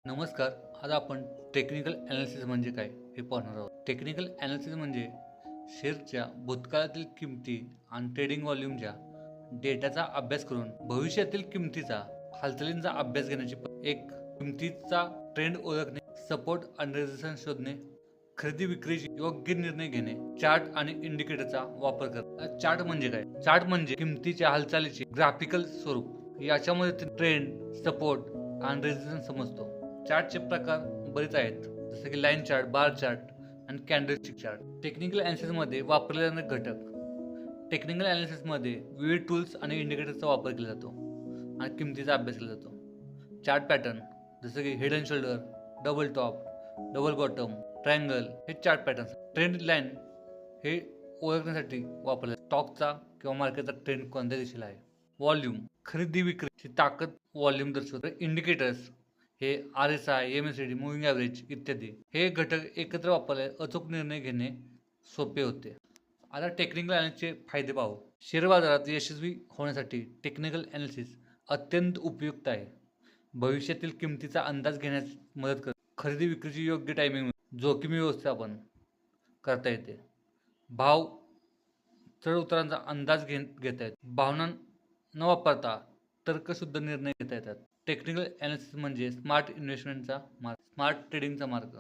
नमस्कार. आज आपण टेक्निकल ॲनालिसिस म्हणजे काय हे पाहणार आहोत. टेक्निकल ॲनालिसिस म्हणजे शेअरच्या भूतकाळातील किमती आणि ट्रेडिंग व्हॉल्यूमच्या डेटाचा अभ्यास करून भविष्यातील किमतीचा हालचालींचा अभ्यास घेण्याची एक किमतीचा ट्रेंड ओळखणे, सपोर्ट आणि रेझिस्टन्स शोधणे, खरेदी विक्रीची योग्य निर्णय घेणे, चार्ट आणि इंडिकेटरचा वापर करणे. चार्ट म्हणजे काय? चार्ट म्हणजे किमतीच्या हालचालीचे ग्राफिकल स्वरूप. याच्यामध्ये ट्रेंड, सपोर्ट आणि रेझिस्टन्स समजतो. चार्टचे प्रकार बरेच आहेत, जसे की लाईन चार्ट, बार चार्ट आणि कॅन्डलस्टिक चार्ट. टेक्निकल ॲनालिसिसमध्ये वापरले जाणारे घटक. टेक्निकल ॲनालिसिसमध्ये विविध टूल्स आणि इंडिकेटरचा वापर केला जातो आणि किमतीचा अभ्यास केला जातो. चार्ट पॅटर्न जसं की head and shoulder, double top, double bottom, triangle हे चार्ट पॅटर्न. ट्रेंड लाईन हे ओळखण्यासाठी वापरले स्टॉकचा किंवा मार्केटचा ट्रेंड कोणत्या दिशेला आहे. व्हॉल्यूम खरेदी विक्रीची ताकद व्हॉल्यूम दर्शवतो. इंडिकेटर्स हे RSI, MACD, मुव्हिंग ॲव्हरेज इत्यादी हे घटक एकत्र वापरले अचूक निर्णय घेणे सोपे होते. आता टेक्निकल ॲनालिसिसचे फायदे पाहू. शेअर बाजारात यशस्वी होण्यासाठी टेक्निकल ॲनालिसिस अत्यंत उपयुक्त आहे. भविष्यातील किमतीचा अंदाज घेण्यास मदत करते. खरेदी विक्रीची योग्य टायमिंग, जोखीम व्यवस्थापन करता येते. भाव चढ उतारांचा अंदाज घेता येतो. भावना न वापरता तर्कशुद्ध निर्णय घेता येतात. टेक्निकल ॲनालिसिस म्हणजे स्मार्ट इन्व्हेस्टमेंटचा मार्ग, स्मार्ट ट्रेडिंगचा मार्ग.